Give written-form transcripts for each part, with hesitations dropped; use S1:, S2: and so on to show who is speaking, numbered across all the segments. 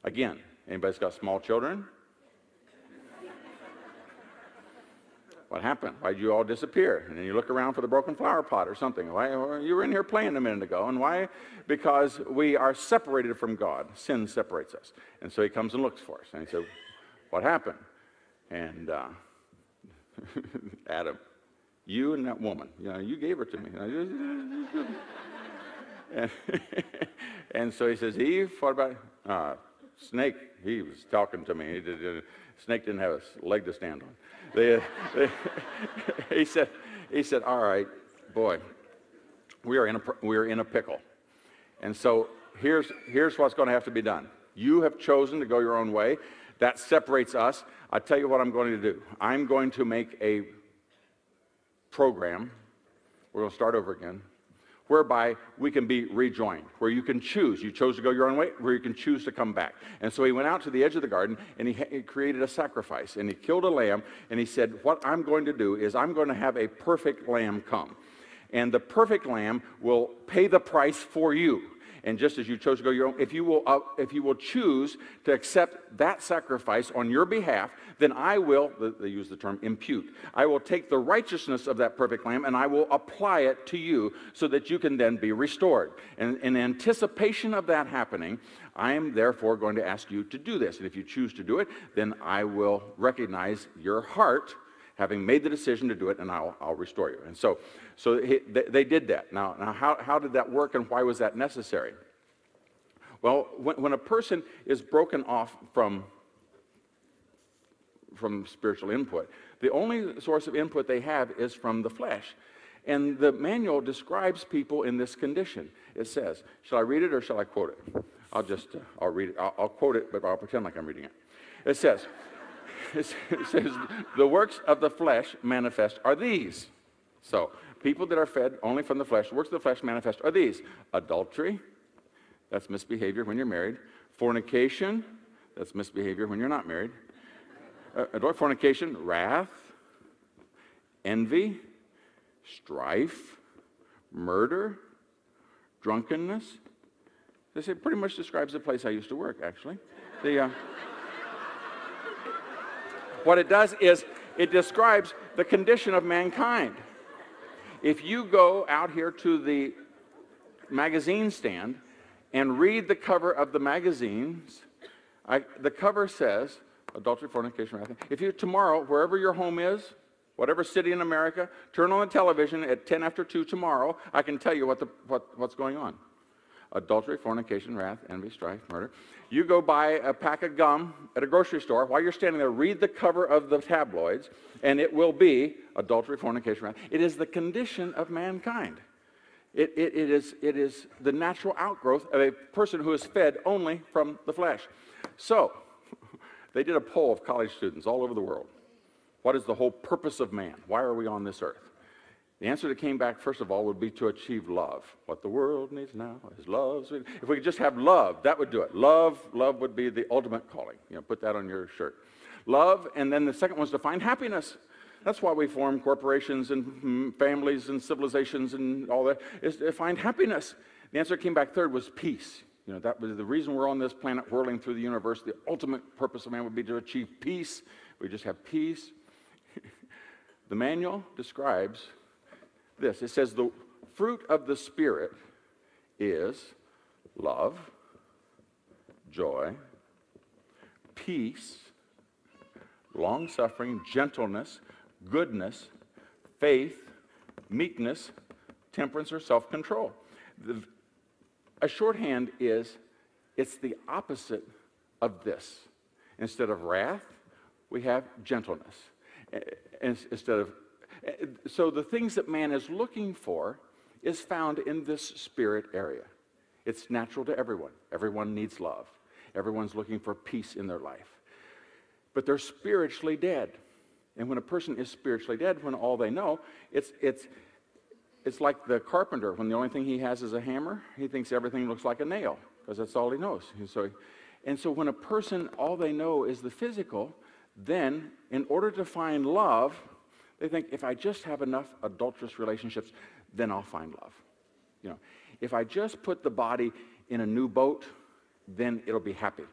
S1: Again, anybody's got small children? What happened? Why did you all disappear? And then you look around for the broken flower pot or something. Why? Or you were in here playing a minute ago. And why? Because we are separated from God. Sin separates us. And so he comes and looks for us. And he said, what happened? And Adam, you and that woman, you gave her to me. And so he says, Eve, what about snake? He was talking to me. Snake didn't have a leg to stand on. He said, all right, boy, we are in a pickle. And so here's what's going to have to be done. You have chosen to go your own way. That separates us. I tell you what I'm going to do. I'm going to make a program. We're going to start over again, whereby we can be rejoined, where you can choose. You chose to go your own way, where you can choose to come back. And so he went out to the edge of the garden, and he created a sacrifice, and he killed a lamb, and he said, what I'm going to do is I'm going to have a perfect lamb come. And the perfect lamb will pay the price for you. And just as you chose to go your own, if you will choose to accept that sacrifice on your behalf, then I will, they use the term impute, I will take the righteousness of that perfect lamb and I will apply it to you so that you can then be restored. And in anticipation of that happening, I am therefore going to ask you to do this. And if you choose to do it, then I will recognize your heart having made the decision to do it, and I'll restore you. And so they did that. Now how did that work, and why was that necessary? Well, when a person is broken off from spiritual input, the only source of input they have is from the flesh. And the manual describes people in this condition. It says, shall I read it or shall I quote it? I'll read it. I'll quote it, but I'll pretend like I'm reading it. It says, the works of the flesh manifest are these. So, people that are fed only from the flesh, the works of the flesh manifest are these. Adultery, that's misbehavior when you're married. Fornication, that's misbehavior when you're not married. Fornication, wrath, envy, strife, murder, drunkenness. This pretty much describes the place I used to work, actually. What it does is it describes the condition of mankind. If you go out here to the magazine stand and read the cover of the magazines, the cover says, adultery, fornication, wrath. If you tomorrow, wherever your home is, whatever city in America, turn on the television at 10 after 2 tomorrow, I can tell you what's going on. Adultery, fornication, wrath, envy, strife, murder. You go buy a pack of gum at a grocery store. While you're standing there, read the cover of the tabloids, and it will be adultery, fornication, wrath. It is the condition of mankind. It is the natural outgrowth of a person who is fed only from the flesh. So, they did a poll of college students all over the world. What is the whole purpose of man? Why are we on this earth? The answer that came back, first of all, would be to achieve love. What the world needs now is love. If we could just have love, that would do it. Love would be the ultimate calling. Put that on your shirt. Love, and then the second one is to find happiness. That's why we form corporations and families and civilizations and all that, is to find happiness. The answer that came back third was peace. That was the reason we're on this planet whirling through the universe. The ultimate purpose of man would be to achieve peace. We just have peace. The manual describes this. It says the fruit of the Spirit is love, joy, peace, long-suffering, gentleness, goodness, faith, meekness, temperance, or self-control. A shorthand is, it's the opposite of this. Instead of wrath, we have gentleness. So the things that man is looking for is found in this spirit area. It's natural to everyone. Everyone needs love. Everyone's looking for peace in their life. But they're spiritually dead. And when a person is spiritually dead, when all they know, it's like the carpenter. When the only thing he has is a hammer, he thinks everything looks like a nail, because that's all he knows. And so when a person, all they know is the physical, then in order to find love, they think, if I just have enough adulterous relationships, then I'll find love. If I just put the body in a new boat, then it'll be happy.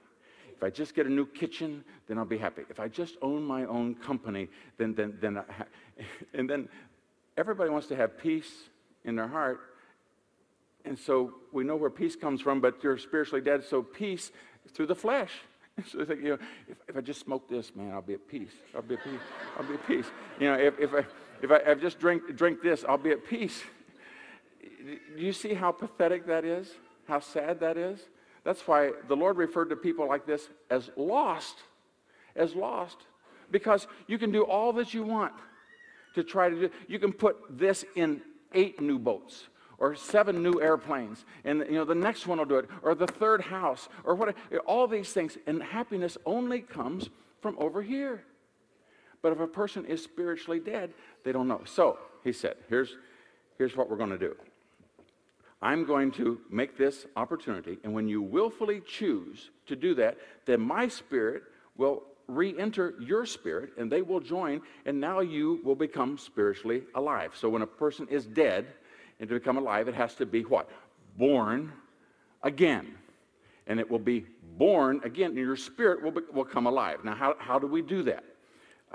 S1: If I just get a new kitchen, then I'll be happy. If I just own my own company, then and then everybody wants to have peace in their heart. And so we know where peace comes from, but you're spiritually dead, so peace is through the flesh. So it's like, if I just smoke this, man, I'll be at peace. I'll be at peace. I'll be at peace. If I just drink this, I'll be at peace. Do you see how pathetic that is? How sad that is? That's why the Lord referred to people like this as lost. As lost. Because you can do all that you want to try to do. You can put this in 8 new boats or 7 new airplanes, and the next one will do it, or the 3rd house, or what. All these things, and happiness only comes from over here. But if a person is spiritually dead, they don't know. So he said, here's what we're going to do. I'm going to make this opportunity, and when you willfully choose to do that, then my spirit will re-enter your spirit, and they will join, and now you will become spiritually alive. So when a person is dead, and to become alive, it has to be what? Born again. And it will be born again, and your spirit will come alive. Now, how do we do that?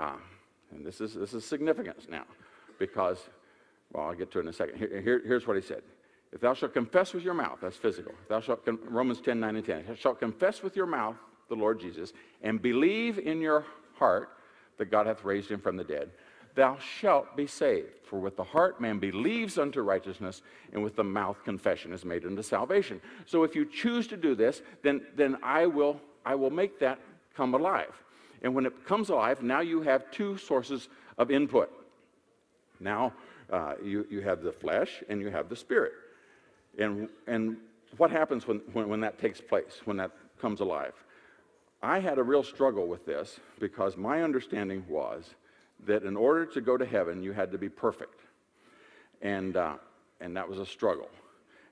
S1: And this is significant now, because, well, I'll get to it in a second. Here's what he said. If thou shalt confess with your mouth, that's physical. If thou shalt, Romans 10, 9 and 10. If thou shalt confess with your mouth the Lord Jesus, and believe in your heart that God hath raised him from the dead, thou shalt be saved. For with the heart man believes unto righteousness, and with the mouth confession is made unto salvation. So if you choose to do this, then I will make that come alive. And when it comes alive, now you have 2 sources of input. Now you have the flesh and you have the spirit. And what happens when that takes place, when that comes alive? I had a real struggle with this, because my understanding was that in order to go to heaven, you had to be perfect. And that was a struggle.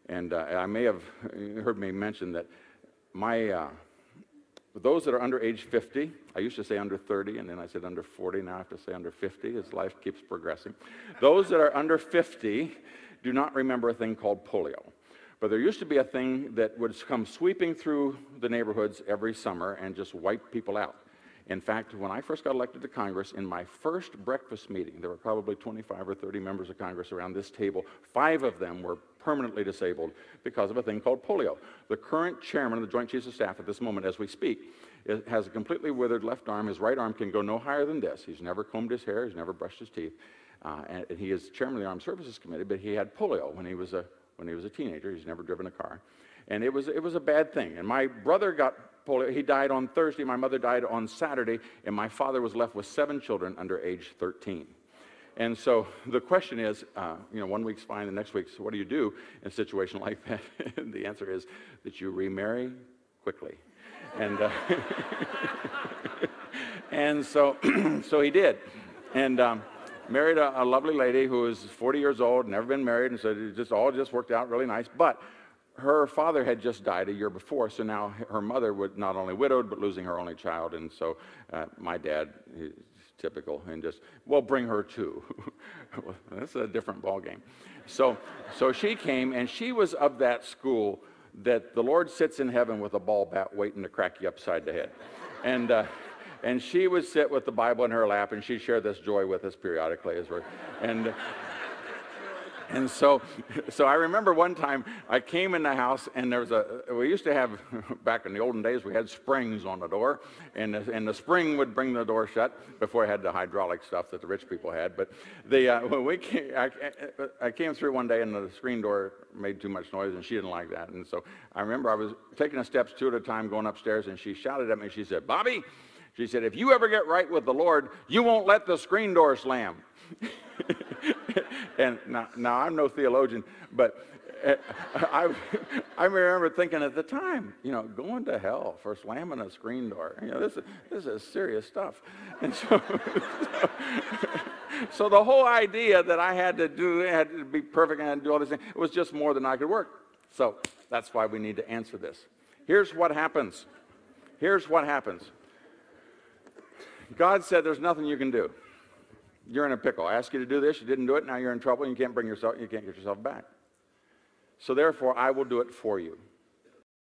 S1: And I may have heard me mention that those that are under age 50, I used to say under 30, and then I said under 40, now I have to say under 50 as life keeps progressing. Those that are under 50 do not remember a thing called polio. But there used to be a thing that would come sweeping through the neighborhoods every summer and just wipe people out. In fact, when I first got elected to Congress, in my first breakfast meeting, there were probably 25 or 30 members of Congress around this table. 5 of them were permanently disabled because of a thing called polio. The current chairman of the Joint Chiefs of Staff at this moment, as we speak, has a completely withered left arm. His right arm can go no higher than this. He's never combed his hair. He's never brushed his teeth. And he is chairman of the Armed Services Committee, but he had polio when he was a teenager. He's never driven a car. And it was a bad thing. And my brother got polio. He died on Thursday. My mother died on Saturday. And my father was left with 7 children under age 13. And so the question is, 1 week's fine, the next week's, what do you do in a situation like that? The answer is that you remarry quickly. And, and so he did. And married a lovely lady who was 40 years old, never been married, and so it all worked out really nice. But her father had just died a year before, so now her mother was not only widowed, but losing her only child. And so my dad, he's typical, and just, well, bring her too. That's a different ballgame. So she came, and she was of that school that the Lord sits in heaven with a ball bat waiting to crack you upside the head. And she would sit with the Bible in her lap, and she'd share this joy with us periodically as we're, and so I remember one time I came in the house, and we used to have, back in the olden days, we had springs on the door, and the spring would bring the door shut before I had the hydraulic stuff that the rich people had. But when I came through one day, and the screen door made too much noise, and she didn't like that. And so I remember I was taking the steps 2 at a time going upstairs, and she shouted at me, she said, "Bobby," she said, "if you ever get right with the Lord, you won't let the screen door slam." And now I'm no theologian, but I remember thinking at the time, going to hell for slamming a screen door. This is serious stuff. And so the whole idea that I had to be perfect and I had to do all these things, it was just more than I could work. So that's why we need to answer this. Here's what happens. Here's what happens. God said there's nothing you can do. You're in a pickle. I asked you to do this, you didn't do it, now you're in trouble, and you can't get yourself back. So therefore, I will do it for you.